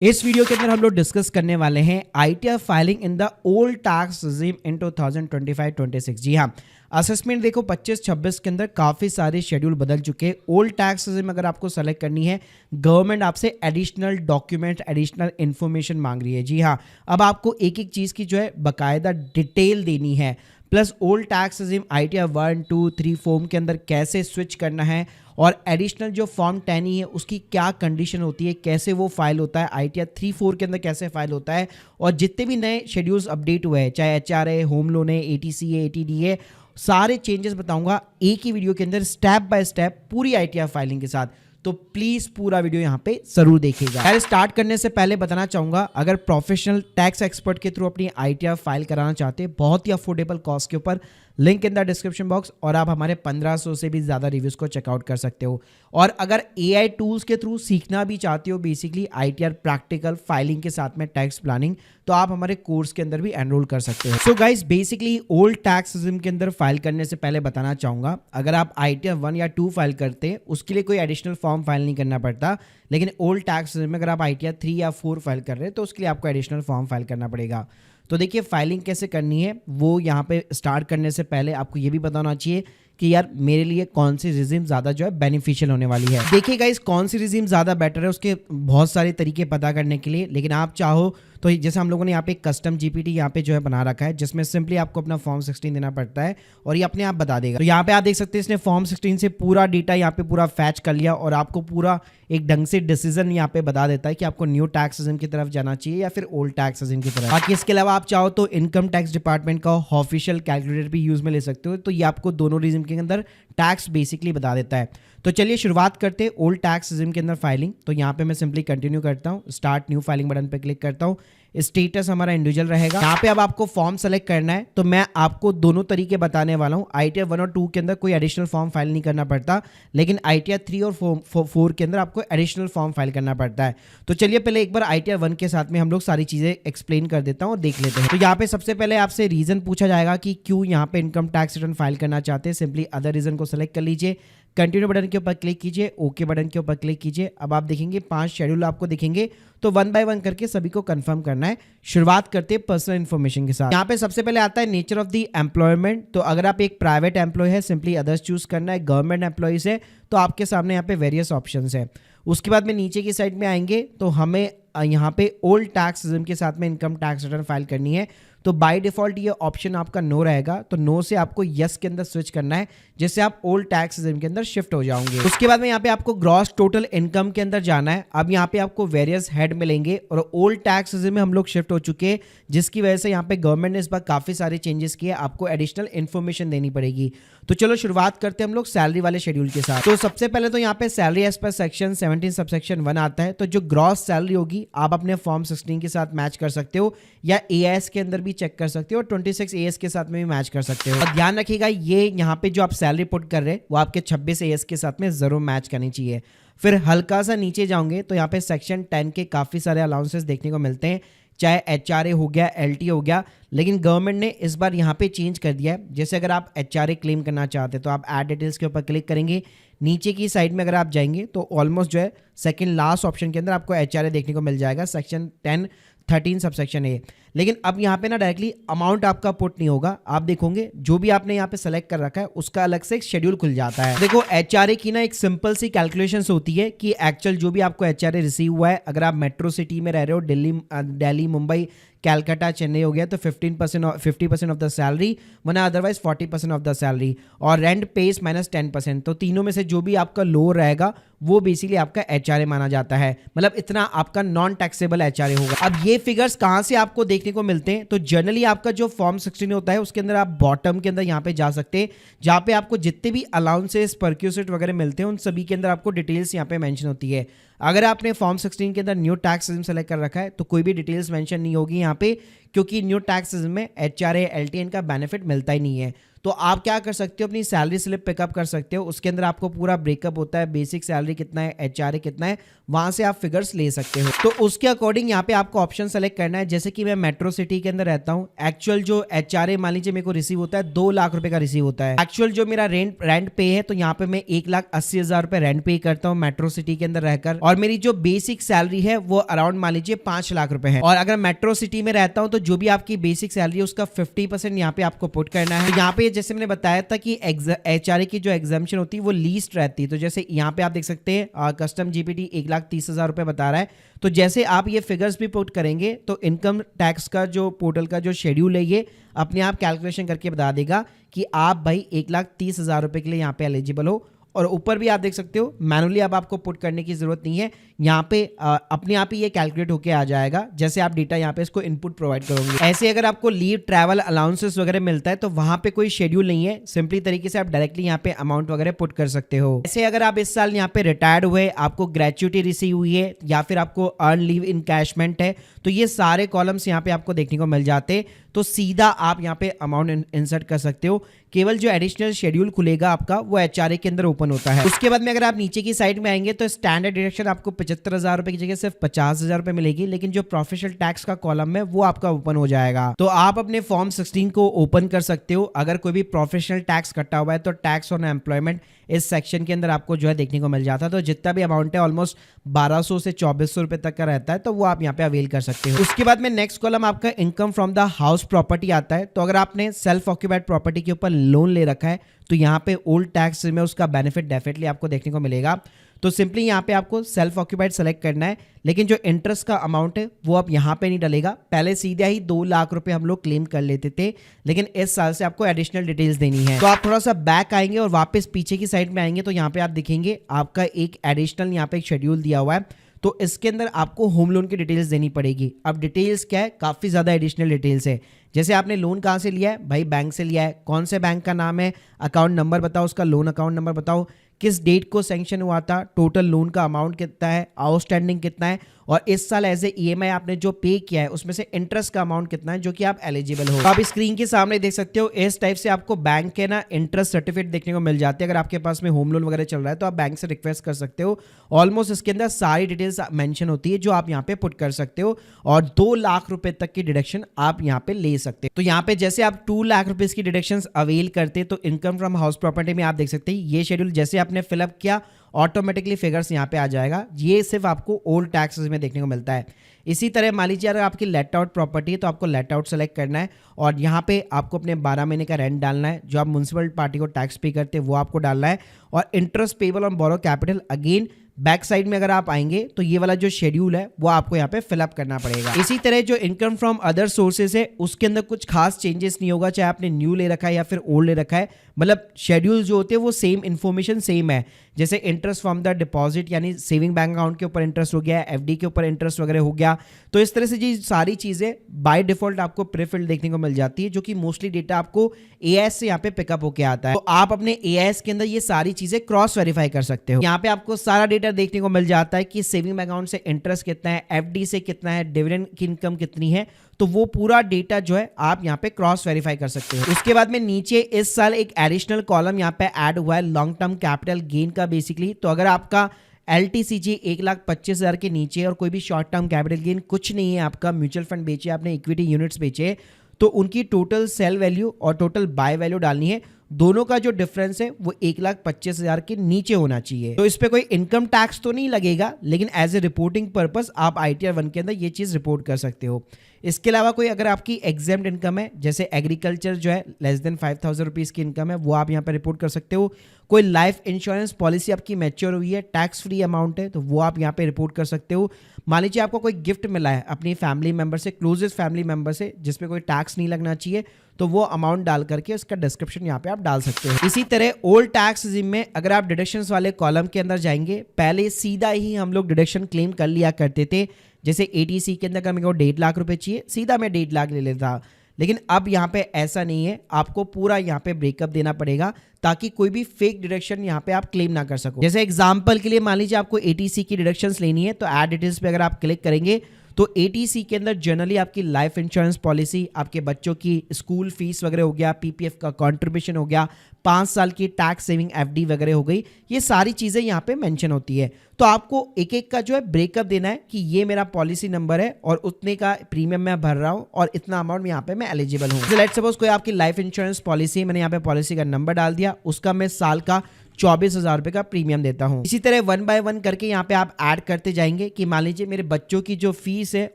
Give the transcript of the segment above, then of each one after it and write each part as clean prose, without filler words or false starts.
इस वीडियो के अंदर हम लोग डिस्कस करने वाले हैं ITR filing in the old tax regime इन 2025-26। जी हाँ, असेसमेंट देखो 25-26 के अंदर काफ़ी सारे शेड्यूल बदल चुके हैं। ओल्ड टैक्स रेजिम अगर आपको सेलेक्ट करनी है, गवर्नमेंट आपसे एडिशनल डॉक्यूमेंट, एडिशनल इन्फॉर्मेशन मांग रही है। जी हाँ, अब आपको एक एक चीज़ की जो है बाकायदा डिटेल देनी है। Plus old tax regime ITR 1, 2, 3 form के अंदर कैसे स्विच करना है और एडिशनल जो फॉर्म 10 ही है उसकी क्या कंडीशन होती है, कैसे वो फाइल होता है, आईटीआर 3, 4 के अंदर कैसे फाइल होता है, और जितने भी नए शेड्यूल्स अपडेट हुए हैं, चाहे एचआर है, होम लोन है, एटीसी है, एटीडी है, सारे चेंजेस बताऊंगा एक ही वीडियो के अंदर स्टेप बाय स्टेप पूरी आईटीआर फाइलिंग के साथ। तो प्लीज पूरा वीडियो यहाँ पे जरूर देखिएगा। यार स्टार्ट करने से पहले बताना चाहूंगा, अगर प्रोफेशनल टैक्स एक्सपर्ट के थ्रू अपनी आईटीआर फाइल कराना चाहते हैं बहुत ही अफोर्डेबल कॉस्ट के ऊपर, link in the description box, और आप हमारे 1500 से भी ज़्यादा रिव्यूज़ को चेकआउट कर सकते हो। और अगर एआई टूल्स के थ्रू सीखना भी चाहते हो बेसिकली आईटीआर प्रैक्टिकल फाइलिंग के साथ में टैक्स प्लानिंग, तो आप हमारे कोर्स के अंदर भी एनरोल कर सकते हो। So guys, basically old tax regime के अंदर फाइल करने से पहले बताना चाहूँगा, अगर आप आईटीआर 1 या 2 फाइल करते हैं उसके लिए कोई एडिशनल फॉर्म फाइल नहीं करना पड़ता। लेकिन ओल्ड टैक्स रेजिम में अगर आप आईटीआर 3 या 4 फाइल कर रहे हैं तो उसके लिए आपको एडिशनल फॉर्म फाइल करना पड़ेगा। तो देखिए, फाइलिंग कैसे करनी है वो यहाँ पे स्टार्ट करने से पहले आपको ये भी बताना चाहिए कि यार मेरे लिए कौन सी रिजीम ज़्यादा जो है बेनिफिशियल होने वाली है। देखिए गाइस, कौन सी रिजीम ज़्यादा बेटर है उसके बहुत सारे तरीके पता करने के लिए, लेकिन आप चाहो तो जैसे हम लोगों ने यहाँ पे कस्टम जीपीटी यहाँ पे जो है बना रखा है, जिसमें सिंपली आपको अपना फॉर्म 16 देना पड़ता है और ये अपने आप बता देगा। तो यहाँ पे आप देख सकते हैं इसने फॉर्म 16 से पूरा डेटा यहाँ पे पूरा फैच कर लिया और आपको पूरा एक ढंग से डिसीजन यहाँ पे बता देता है कि आपको न्यू टैक्स रेजिम की तरफ जाना चाहिए या फिर ओल्ड टैक्स रेजिम की तरफ। बाकी इसके अलावा आप चाहो तो इनकम टैक्स डिपार्टमेंट का ऑफिशियल कैलकुलेटर भी यूज में ले सकते हो, तो ये आपको दोनों रेजिम के अंदर टैक्स बेसिकली बता देता है। तो चलिए शुरुआत करते हैं ओल्ड टैक्स रेजिम के अंदर फाइलिंग। तो यहाँ पे मैं सिंपली कंटिन्यू करता हूँ, स्टार्ट न्यू फाइलिंग बटन पे क्लिक करता हूँ। स्टेटस हमारा इंडिविजुअल रहेगा। यहाँ पे अब आपको फॉर्म सेलेक्ट करना है, तो मैं आपको दोनों तरीके बताने वाला हूँ। आईटीआर 1 और 2 के अंदर कोई एडिशनल फॉर्म फाइल नहीं करना पड़ता, लेकिन आईटीआर 3 और 4 के अंदर आपको एडिशनल फॉर्म फाइल करना पड़ता है। तो चलिए पहले एक बार आईटीआर 1 के साथ में हम लोग सारी चीजें एक्सप्लेन कर देता हूँ और देख लेते हैं। तो यहाँ पे सबसे पहले आपसे रीजन पूछा जाएगा कि क्यों यहाँ पे इनकम टैक्स रिटर्न फाइल करना चाहते हैं। सिंपली अदर रीजन को सेलेक्ट कर लीजिए, कंटिन्यू बटन के ऊपर क्लिक कीजिए, ओके बटन के ऊपर क्लिक कीजिए। अब आप देखेंगे 5 शेड्यूल आपको दिखेंगे, तो 1 बाय 1 करके सभी को कंफर्म करना है। शुरुआत करते हैं पर्सनल इन्फॉर्मेशन के साथ। यहाँ पे सबसे पहले आता है नेचर ऑफ द एम्प्लॉयमेंट। तो अगर आप एक प्राइवेट एम्प्लॉय है, सिंपली अदर्स चूज करना है। गवर्नमेंट एम्प्लॉयज है तो आपके सामने यहाँ पे वेरियस ऑप्शंस है। उसके बाद में नीचे की साइड में आएंगे तो हमें यहाँ पे ओल्ड टैक्स रेजिम के साथ में इनकम टैक्स रिटर्न फाइल करनी है। तो बाय डिफॉल्ट ये ऑप्शन आपका नो रहेगा, तो नो से आपको यस के अंदर स्विच करना है, जिससे आप ओल्ड टैक्स रेजिम के अंदर शिफ्ट हो जाओगे। उसके बाद में यहाँ पे आपको ग्रॉस टोटल इनकम के अंदर जाना है। अब यहाँ पे आपको वेरियस हेड मिलेंगे और ओल्ड टैक्स रेजिम में हम लोग शिफ्ट हो चुके हैं, जिसकी वजह से यहाँ पे गवर्नमेंट ने इस बार काफी सारे चेंजेस किए, आपको एडिशनल इन्फॉर्मेशन देनी पड़ेगी। तो चलो शुरुआत करते हैं हम लोग सैलरी वाले शेड्यूल के साथ। तो सबसे पहले तो यहाँ पे salary as per section 17 subsection 1 आता है। तो जो ग्रॉस सैलरी होगी आप अपने फॉर्म 16 के साथ मैच कर सकते हो, या एएस के अंदर भी चेक कर सकते हो, और 26 एएस के साथ में भी मैच कर सकते हो। और ध्यान रखिएगा, ये यहाँ पे जो आप सैलरी पुट कर रहे हैं वो आपके 26 एएस के साथ में जरूर मैच करनी चाहिए। फिर हल्का सा नीचे जाओगे तो यहाँ पे सेक्शन 10 के काफी सारे अलाउंसेस देखने को मिलते हैं, चाहे एचआरए हो गया, एलटी हो गया, लेकिन गवर्नमेंट ने इस बार यहाँ पे चेंज कर दिया है। जैसे अगर आप एचआरए क्लेम करना चाहते हैं तो आप ऐड डिटेल्स के ऊपर क्लिक करेंगे, नीचे की साइड में अगर आप जाएंगे तो ऑलमोस्ट जो है सेकंड लास्ट ऑप्शन के अंदर आपको एचआरए देखने को मिल जाएगा, सेक्शन 10-13 सबसेक्शन ए। लेकिन अब यहाँ पे ना डायरेक्टली अमाउंट आपका पुट नहीं होगा, आप देखोगे जो भी आपने यहाँ पे सेलेक्ट कर रखा है उसका अलग से एक शेड्यूल खुल जाता है। देखो एचआरए की ना एक सिंपल सी कैलकुलेशंस होती है कि एक्चुअल जो भी आपको एचआरए रिसीव हुआ है, अगर आप मेट्रो सिटी में रह रहे हो, दिल्ली, मुंबई, कैलकाटा, चेन्नई हो गया, तो 50% ऑफ द सैलरी, वरना अदरवाइज 40% ऑफ द सैलरी, और रेंट पेस -10%। तो तीनों में से जो भी आपका लो रहेगा वो बेसिकली आपका एचआरए माना जाता है, मतलब इतना आपका नॉन टैक्सेबल एचआरए होगा। अब ये फिगर्स कहां से आपको देखने को मिलते हैं, तो जनरली आपका जो फॉर्म 16 होता है उसके अंदर आप बॉटम के अंदर यहाँ पे जा सकते हैं, जहाँ पे आपको जितने भी अलाउंसेस, परक्यूसिट वगैरह मिलते हैं उन सभी के अंदर आपको डिटेल्स यहाँ पे मेंशन होती है। अगर आपने फॉर्म 16 के अंदर न्यू टैक्स रेजिम सेलेक्ट कर रखा है तो कोई भी डिटेल्स मेंशन नहीं होगी यहाँ पे, क्योंकि न्यू टैक्स रेजिम में एचआरए, एलटीएन का बेनिफिट मिलता ही नहीं है। तो आप क्या कर सकते हो, अपनी सैलरी स्लिप पिकअप कर सकते हो, उसके अंदर आपको पूरा ब्रेकअप होता है, बेसिक सैलरी कितना है, एचआरए कितना है, वहां से आप फिगर्स ले सकते हो। तो उसके अकॉर्डिंग यहाँ पे आपको ऑप्शन सेलेक्ट करना है। जैसे कि मैं मेट्रो सिटी के अंदर रहता हूँ, एक्चुअल जो एचआरए मान लीजिए मेरे को रिसीव होता है 2 लाख रुपए का रिसीव होता है। एक्चुअल जो मेरा रेंट पे है, तो यहाँ पे मैं 1,80,000 रुपए रेंट पे करता हूँ मेट्रो सिटी के अंदर रहकर, और मेरी जो बेसिक सैलरी है वो अराउंड मान लीजिए 5 लाख रुपए है। और अगर मेट्रो सिटी में रहता हूँ तो जो भी आपकी बेसिक सैलरी है उसका 50% यहाँ पे आपको पुट करना है। तो यहाँ पे जैसे मैंने बताया था कि एचआरए की जो एग्जाम्पशन होती है वो लीस्ट रहती है। तो जैसे यहाँ पे आप देख सकते हैं कस्टम जीपीटी 1,30,000 रुपए बता रहा है। तो जैसे आप ये फिगर्स भी पुट करेंगे तो इनकम टैक्स का जो पोर्टल का जो शेड्यूल है ये अपने आप कैलकुलेशन करके बता देगा कि आप भाई 1,30,000 रुपए के लिए यहाँ पे एलिजिबल हो। और ऊपर भी आप देख सकते हो मैनुअली अब आपको पुट करने की जरूरत नहीं है, यहाँ पे अपने आप ही ये कैलकुलेट होके आ जाएगा जैसे आप डेटा यहाँ पे इसको इनपुट प्रोवाइड करोगे। ऐसे अगर आपको लीव ट्रैवल अलाउंसेस वगैरह मिलता है तो वहां पे कोई शेड्यूल नहीं है, सिंपली तरीके से आप डायरेक्टली यहाँ पे अमाउंट वगैरह पुट कर सकते हो। ऐसे अगर आप इस साल यहाँ पे रिटायर्ड हुए, आपको ग्रेचुइटी रिसीव हुई है या फिर आपको अर्न लीव इनकैशमेंट है, तो ये सारे कॉलम्स यहाँ पे आपको देखने को मिल जाते। तो सीधा आप यहाँ पे अमाउंट इंसर्ट कर सकते हो। केवल जो एडिशनल शेड्यूल खुलेगा आपका वो एचआरए के अंदर ओपन होता है। उसके बाद में अगर आप नीचे की साइड में आएंगे तो स्टैंडर्ड डिडक्शन आपको 75,000 रुपए की जगह सिर्फ 50,000 रुपए मिलेगी, लेकिन जो प्रोफेशनल टैक्स का कॉलम है वो आपका ओपन हो जाएगा। तो आप अपने फॉर्म 16 को ओपन कर सकते हो। अगर कोई भी प्रोफेशनल टैक्स कटा हुआ है तो टैक्स ऑन एम्प्लॉयमेंट इस सेक्शन के अंदर आपको जो है देखने को मिल जाता है। तो जितना भी अमाउंट है ऑलमोस्ट 1200 से 2400 रुपए तक का रहता है, तो वो आप यहाँ पे अवेल कर सकते हो। उसके बाद में नेक्स्ट कॉलम आपका income from the house property आता है। तो अगर आपने सेल्फ ऑक्यूपाइड प्रॉपर्टी के ऊपर लोन ले रखा है तो यहाँ पे ओल्ड टैक्स में उसका बेनिफिट डेफिनेटली आपको देखने को मिलेगा। तो सिंपली यहाँ पे आपको सेल्फ ऑक्यूपाइड सेलेक्ट करना है, लेकिन जो इंटरेस्ट का अमाउंट है वो अब यहाँ पे नहीं डलेगा। पहले सीधा ही 2 लाख रुपए हम लोग क्लेम कर लेते थे, लेकिन इस साल से आपको एडिशनल डिटेल्स देनी है। तो आप थोड़ा सा बैक आएंगे और वापस पीछे की साइड में आएंगे तो यहाँ पे आप दिखेंगे आपका एक एडिशनल यहाँ पे एक शेड्यूल दिया हुआ है। तो इसके अंदर आपको होम लोन की डिटेल्स देनी पड़ेगी। अब डिटेल्स क्या है, काफ़ी ज़्यादा एडिशनल डिटेल्स है। जैसे आपने लोन कहाँ से लिया है, भाई बैंक से लिया है, कौन से बैंक का नाम है, अकाउंट नंबर बताओ, उसका लोन अकाउंट नंबर बताओ, किस डेट को सैंक्शन हुआ था, टोटल लोन का अमाउंट कितना है, आउटस्टैंडिंग कितना है, और इस साल एज ए ईएमआई आपने जो पे किया है उसमें से इंटरेस्ट का अमाउंट कितना है जो कि आप एलिजिबल हो। तो आप स्क्रीन के सामने देख सकते हो इस टाइप से आपको बैंक के ना इंटरेस्ट सर्टिफिकेट देखने को मिल जाते हैं। अगर आपके पास में होम लोन वगैरह चल रहा है तो आप बैंक से रिक्वेस्ट कर सकते हो। ऑलमोस्ट इसके अंदर सारी डिटेल्स मेंशन होती है जो आप यहाँ पे पुट कर सकते हो, और 2 लाख रुपए तक की डिडक्शन आप यहाँ पे ले सकते हो। तो यहाँ पे जैसे आप 2 लाख रुपए की डिडक्शन अवेल करते तो इनकम फ्रॉम हाउस प्रॉपर्टी में आप देख सकते हैं ये शेड्यूल जैसे आपने फिलअप किया ऑटोमेटिकली फिगर्स यहाँ पे आ जाएगा। ये सिर्फ आपको ओल्ड टैक्सेस में देखने को मिलता है। इसी तरह मान लीजिए अगर आपकी लेट आउट प्रॉपर्टी है तो आपको लेट आउट सेलेक्ट करना है, और यहाँ पे आपको अपने 12 महीने का रेंट डालना है, जो आप म्युनिसिपल पार्टी को टैक्स पे करते हैं वो आपको डालना है, और interest payable on borrow capital again back side में अगर आप आएंगे तो ये वाला जो शेड्यूल है वो आपको यहाँ पे फिलअप करना पड़ेगा। इसी तरह जो इनकम फ्रॉम अदर सोर्सेज है उसके अंदर कुछ खास चेंजेस नहीं होगा, चाहे आपने न्यू ले रखा है या फिर ओल्ड ले रखा है, मतलब शेड्यूल जो होते हैं वो सेम इन्फॉर्मेशन सेम है। जैसे इंटरेस्ट फ्रॉम द डिपॉजिट यानी सेविंग बैंक अकाउंट के ऊपर इंटरेस्ट हो गया, एफडी के ऊपर इंटरेस्ट वगैरह हो गया, तो इस तरह से जी सारी चीजें बाय डिफॉल्ट आपको प्रीफिल्ड देखने को मिल जाती है, जो कि मोस्टली डेटा आपको एआईएस से यहाँ पे पिकअप होके आता है। तो आप अपने एआईएस के अंदर ये सारी चीजें क्रॉस वेरीफाई कर सकते हो। यहाँ पे आपको सारा डेटा देखने को मिल जाता है कि सेविंग अकाउंट से इंटरेस्ट कितना है, एफडी से कितना है, डिविडेंड की इनकम कितनी है, तो वो पूरा डेटा जो है आप यहाँ पे क्रॉस वेरीफाई कर सकते हो। उसके बाद में नीचे इस साल एक एडिशनल कॉलम यहाँ पे ऐड हुआ है लॉन्ग टर्म कैपिटल गेन का बेसिकली। तो अगर आपका LTCG 1,25,000 के नीचे और कोई भी शॉर्ट टर्म कैपिटल गेन कुछ नहीं है, आपका म्यूचुअल फंड बेचे, आपने इक्विटी यूनिट्स बेचे, तो उनकी टोटल सेल वैल्यू और टोटल बाय वैल्यू डालनी है। दोनों का जो डिफरेंस है वो 1,25,000 के नीचे होना चाहिए। तो इस पे कोई इनकम टैक्स तो नहीं लगेगा, लेकिन एज ए रिपोर्टिंग पर्पस आप ITR 1 के अंदर ये चीज रिपोर्ट कर सकते हो। इसके अलावा कोई अगर आपकी एग्जेम्प्ट इनकम है, जैसे एग्रीकल्चर जो है लेस देन 5,000 रुपीज की इनकम है, वो आप यहाँ पे रिपोर्ट कर सकते हो। कोई लाइफ इंश्योरेंस पॉलिसी आपकी मैच्योर हुई है, टैक्स फ्री अमाउंट है, तो वो आप यहाँ पे रिपोर्ट कर सकते हो। मान लीजिए आपको कोई गिफ्ट मिला है अपनी फैमिली मेंबर से, क्लोजेस्ट फैमिली मेंबर से, जिसपे कोई टैक्स नहीं लगना चाहिए, तो वो अमाउंट डाल करके उसका डिस्क्रिप्शन यहाँ पे आप डाल सकते हो। इसी तरह ओल्ड टैक्स रिजीम में अगर आप डिडक्शंस वाले कॉलम के अंदर जाएंगे, पहले सीधा ही हम लोग डिडक्शन क्लेम कर लिया करते थे। जैसे ATC के अंदर मेरे को 1.5 लाख रुपए चाहिए, सीधा मैं 1.5 लाख ले लेता, लेकिन अब यहाँ पे ऐसा नहीं है, आपको पूरा यहाँ पे ब्रेकअप देना पड़ेगा ताकि कोई भी फेक डिडक्शन यहाँ पे आप क्लेम ना कर सको। जैसे एग्जांपल के लिए मान लीजिए आपको ATC की डिडक्शंस लेनी है, तो ऐड डिटेल्स पे अगर आप क्लिक करेंगे तो ATC के अंदर जनरली आपकी लाइफ इंश्योरेंस पॉलिसी, आपके बच्चों की स्कूल फीस वगैरह हो गया, PPF का कंट्रीब्यूशन हो गया, 5 साल की टैक्स सेविंग FD वगैरह हो गई, ये सारी चीज़ें यहाँ पे मेंशन होती है। तो आपको एक एक का जो है ब्रेकअप देना है कि ये मेरा पॉलिसी नंबर है और उतने का प्रीमियम मैं भर रहा हूँ और इतना अमाउंट यहाँ पे मैं एलिजिबल हूँ। लेट्स सपोज कोई आपकी लाइफ इंश्योरेंस पॉलिसी, मैंने यहाँ पे पॉलिसी का नंबर डाल दिया, उसका मैं साल का 24,000 रुपए का प्रीमियम देता हूं। इसी तरह 1 बाय 1 करके यहाँ पे आप ऐड करते जाएंगे कि मान लीजिए मेरे बच्चों की जो फीस है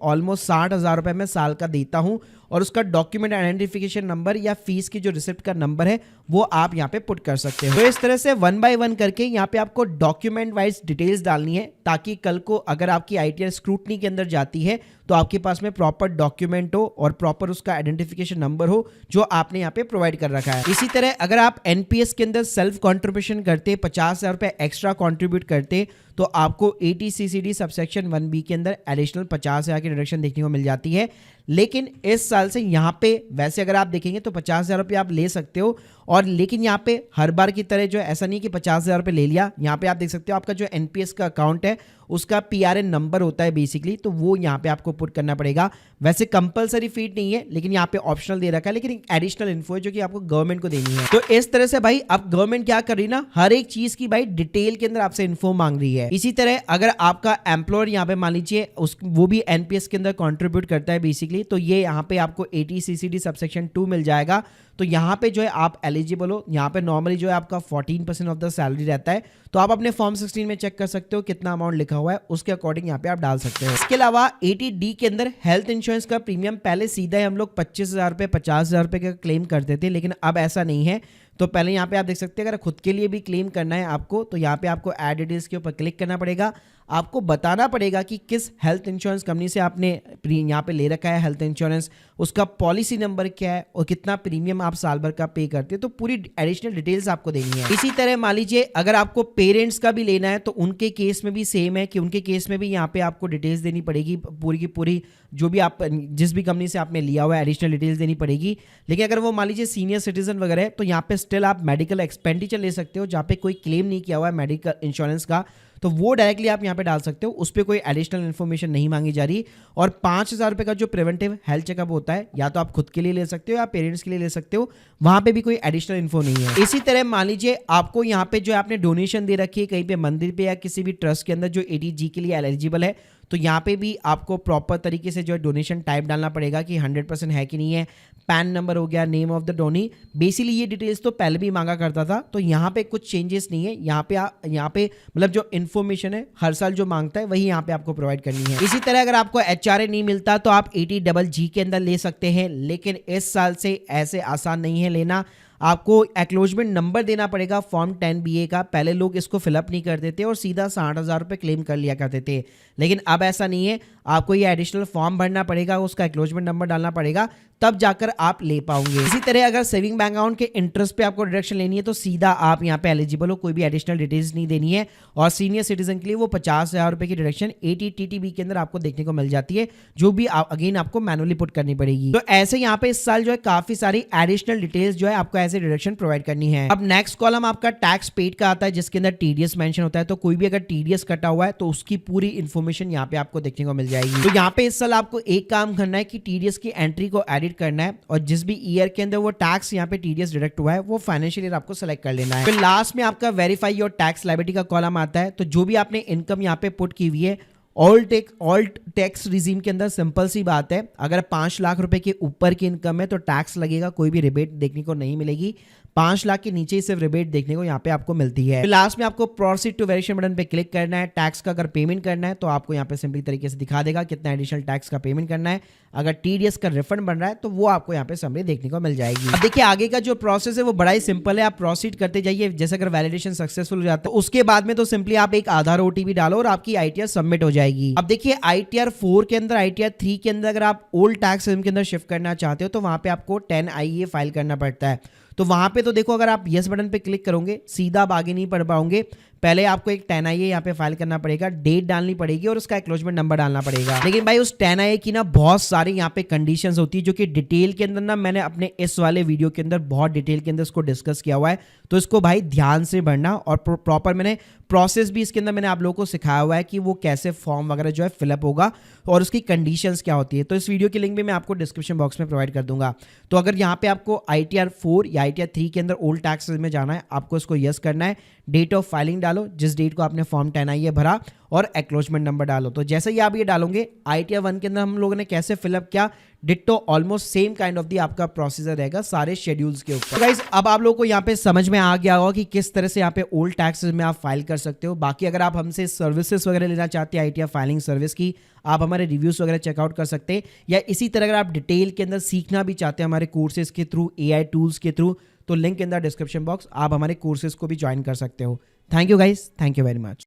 ऑलमोस्ट 60,000 रुपए मैं साल का देता हूं और उसका डॉक्यूमेंट आइडेंटिफिकेशन नंबर या फीस की जो रिसिप्ट का नंबर है वो आप यहाँ पे पुट कर सकते हो। तो इस तरह से 1 बाय 1 करके यहाँ पे आपको डॉक्यूमेंट वाइज डिटेल्स डालनी है ताकि कल को अगर आपकी ITR स्क्रूटनी के अंदर जाती है तो आपके पास में प्रॉपर डॉक्यूमेंट हो और प्रॉपर उसका आइडेंटिफिकेशन नंबर हो जो आपने यहाँ पे प्रोवाइड कर रखा है। इसी तरह अगर आप NPS के अंदर सेल्फ कॉन्ट्रीब्यूशन करते 50,000 रुपए एक्स्ट्रा कॉन्ट्रीब्यूट करते तो आपको ATCCD सबसेक्शन 1B के अंदर एडिशनल 50,000 की डिडक्शन देखने को मिल जाती है। लेकिन इस साल से यहाँ पे वैसे अगर आप देखेंगे तो 50,000 रुपये आप ले सकते हो और लेकिन यहाँ पे हर बार की तरह जो ऐसा नहीं कि 50,000 रुपये ले लिया, यहाँ पे आप देख सकते हो आपका जो NPS का अकाउंट है उसका PRN नंबर होता है बेसिकली, तो वो यहाँ पे आपको पुट करना पड़ेगा। वैसे कंपलसरी फीड नहीं है लेकिन यहाँ पे ऑप्शनल दे रखा है, लेकिन एक एडिशनल इन्फो है जो कि आपको गवर्नमेंट को देनी है। तो इस तरह से भाई अब गवर्नमेंट क्या कर रही है ना, हर एक चीज की भाई डिटेल के अंदर आपसे इन्फो मांग रही है। इसी तरह अगर आपका एम्प्लॉयर यहाँ पे मान लीजिए वो भी NPS के अंदर कॉन्ट्रीब्यूट करता है बेसिकली, तो ये यहाँ पे आपको ATCCD सबसेक्शन 2 मिल जाएगा। तो यहाँ पे जो है आप एलिजिबल हो। यहाँ पे नॉर्मली जो है आपका 14% ऑफ द सैलरी रहता है, तो आप अपने फॉर्म 16 में चेक कर सकते हो कितना अमाउंट लिखा हुआ है, उसके अकॉर्डिंग यहाँ पे आप डाल सकते हो। इसके अलावा 80D के अंदर हेल्थ इंश्योरेंस का प्रीमियम पहले सीधा ही हम लोग 25,000 रुपये 50,000 रुपये का क्लेम करते थे, लेकिन अब ऐसा नहीं है। तो पहले यहाँ पे आप देख सकते हैं अगर खुद के लिए भी क्लेम करना है आपको तो यहाँ पे आपको ऐड डिटेल्स के ऊपर क्लिक करना पड़ेगा। आपको बताना पड़ेगा कि किस हेल्थ इंश्योरेंस कंपनी से आपने यहाँ पे ले रखा है हेल्थ इंश्योरेंस, उसका पॉलिसी नंबर क्या है और कितना प्रीमियम आप साल भर का पे करते हैं, तो पूरी एडिशनल डिटेल्स आपको देनी है। इसी तरह मान लीजिए अगर आपको पेरेंट्स का भी लेना है तो उनके केस में भी सेम है कि उनके केस में भी यहाँ पे आपको डिटेल्स देनी पड़ेगी, पूरी की पूरी जो भी आप जिस भी कंपनी से आपने लिया हुआ है एडिशनल डिटेल्स देनी पड़ेगी। लेकिन अगर वो मान लीजिए सीनियर सिटीजन वगैरह है तो यहाँ पे स्टिल आप मेडिकल एक्सपेंडिचर ले सकते हो, जहाँ पे कोई क्लेम नहीं किया हुआ है मेडिकल इंश्योरेंस का, तो वो डायरेक्टली आप यहाँ पे डाल सकते हो, उस पर कोई एडिशनल इन्फॉर्मेशन नहीं मांगी जा रही। और 5,000 रुपये का जो प्रिवेंटिव हेल्थ चेकअप होता है या तो आप खुद के लिए ले सकते हो या पेरेंट्स के लिए ले सकते हो, वहां पे भी कोई एडिशनल इन्फो नहीं है। इसी तरह मान लीजिए आपको यहाँ पे जो आपने डोनेशन दे रखी है कहीं पे मंदिर पे या किसी भी ट्रस्ट के अंदर जो ATG के लिए एलिजिबल है, तो यहाँ पे भी आपको प्रॉपर तरीके से जो है डोनेशन टाइप डालना पड़ेगा कि 100% है कि नहीं है। पैन नंबर हो गया, name of the Downey, basically ये डिटेल्स तो पहले भी मांगा करता था, तो यहाँ पे कुछ चेंजेस नहीं है। यहाँ पे मतलब जो इन्फॉर्मेशन है हर साल जो मांगता है वही यहाँ पे आपको प्रोवाइड करनी है। इसी तरह अगर आपको HRA नहीं मिलता तो आप ATGG के अंदर ले सकते हैं, लेकिन इस साल से ऐसे आसान नहीं है लेना। आपको एक्नॉलेजमेंट नंबर देना पड़ेगा फॉर्म 10BA का। पहले लोग इसको फिलअप नहीं करते थे और सीधा 60,000 रुपये क्लेम कर लिया करते थे, लेकिन अब ऐसा नहीं है। आपको ये एडिशनल फॉर्म भरना पड़ेगा, उसका एक्नॉलेजमेंट नंबर डालना पड़ेगा, तब जाकर आप ले पाओगे। इसी तरह अगर सेविंग बैंक अकाउंट के इंटरेस्ट पे आपको डिडक्शन लेनी है तो सीधा आप यहाँ पे एलिजिबल हो, कोई भी एडिशनल डिटेल्स नहीं देनी है। और सीनियर सिटीजन के लिए वो 50,000 रुपये की डिडक्शन ATTTB के अंदर आपको देखने को मिल जाती है, जो भी अगेन आपको मैनुअली पुट करनी पड़ेगी। तो ऐसे यहाँ पे इस साल जो है काफी सारी एडिशनल डिटेल्स जो है आपको ऐसे डिडक्शन प्रोवाइड करनी है। अब नेक्स्ट कॉलम आपका टैक्स पेड का आता है, जिसके अंदर TDS मेंशन होता है। तो कोई भी अगर TDS कटा हुआ है तो उसकी पूरी इन्फॉर्मेशन यहाँ पे आपको देखने को मिल जाएगी। तो यहाँ पे इस साल आपको एक काम करना है कि TDS की एंट्री को एडिट करना है और जिस भी ईयर के अंदर वो टैक्स यहाँ पे TDS डिडक्ट हुआ है वो फाइनेंशियल ईयर आपको सेलेक्ट कर लेना है। फिर लास्ट में आपका वेरीफाई योर टैक्स लायबिलिटी का कॉलम आता है। तो जो भी आपने इनकम यहाँ पे पुट की हुई है ऑल टैक्स रिजीम के अंदर सिंपल सी बात है, अगर 5 लाख रुपए के ऊपर की इनकम है तो टैक्स लगेगा, कोई भी रिबेट देखने को नहीं मिलेगी। 5 लाख के नीचे ही सिर्फ रिबेट देखने को यहाँ पे आपको मिलती है। लास्ट में आपको प्रोसीड टू वेरिएशन बटन पे क्लिक करना है। टैक्स का अगर पेमेंट करना है तो आपको यहाँ पे सिंपली तरीके से दिखा देगा कितना एडिशनल टैक्स का पेमेंट करना है। अगर TDS का रिफंड बन रहा है तो वो आपको यहाँ पे समरी देखने को मिल जाएगी। अब देखिए आगे का जो प्रोसेस है वो बड़ा ही सिंपल है, आप प्रोसीड करते जाइए। जैसे अगर वैलिडेशन सक्सेसफुल हो जाता है उसके बाद में तो सिंपली आप एक आधार OTP डालो और आपकी ITR सबमिट हो जाएगी। अब देखिए ITR 4 के अंदर, ITR 3 के अंदर अगर आप ओल्ड टैक्स के अंदर शिफ्ट करना चाहते हो तो वहां पे आपको 10IE फाइल करना पड़ता है। तो वहां पे तो देखो अगर आप यस बटन पे क्लिक करोगे सीधा आप आगे नहीं बढ़ पाओगे, पहले आपको एक 10IA यहाँ पे फाइल करना पड़ेगा, डेट डालनी पड़ेगी और उसका एक्नॉलेजमेंट नंबर डालना पड़ेगा। लेकिन भाई उस 10IA की ना बहुत सारी यहाँ पे कंडीशंस होती है जो कि डिटेल के अंदर ना मैंने अपने इस वाले वीडियो के अंदर बहुत डिटेल के अंदर इसको डिस्कस किया हुआ है, तो इसको भाई ध्यान से पढ़ना और प्रॉपर मैंने प्रोसेस भी इसके अंदर मैंने आप लोगों को सिखाया हुआ है कि वो कैसे फॉर्म वगैरह जो है फिलअप होगा और उसकी कंडीशंस क्या होती है। तो इस वीडियो की लिंक भी मैं आपको डिस्क्रिप्शन बॉक्स में प्रोवाइड कर दूंगा। तो अगर यहाँ पे आपको ITR 4 या ITR 3 के अंदर ओल्ड टैक्स में जाना है, आपको इसको यस करना है, डेट ऑफ फाइलिंग डालो, जिस डेट को आपने फॉर्म 10IA भरा, और एक्नॉलेजमेंट नंबर डालो। तो जैसे ही आप ये डालोगे, ITR 1 के अंदर हम लोगों ने कैसे फिलअप किया, ditto almost same kind of the आपका प्रोसीजर रहेगा सारे शेड्यूल्स के ऊपर। गाइस अब आप लोगों को यहाँ पे समझ में आ गया होगा कि किस तरह से यहाँ पे ओल्ड टैक्सेस में आप फाइल कर सकते हो। बाकी अगर आप हमसे सर्विसेज वगैरह लेना चाहते हैं ITR फाइलिंग सर्विस की, आप हमारे रिव्यूज वगैरह चेकआउट कर सकते हैं, या इसी तरह अगर आप डिटेल के अंदर सीखना भी चाहते हैं हमारे कोर्सेज के थ्रू, AI टूल्स के थ्रू, तो link in the description box, आप हमारे कोर्सेज को भी ज्वाइन कर सकते हो। Thank you guys, thank you very much.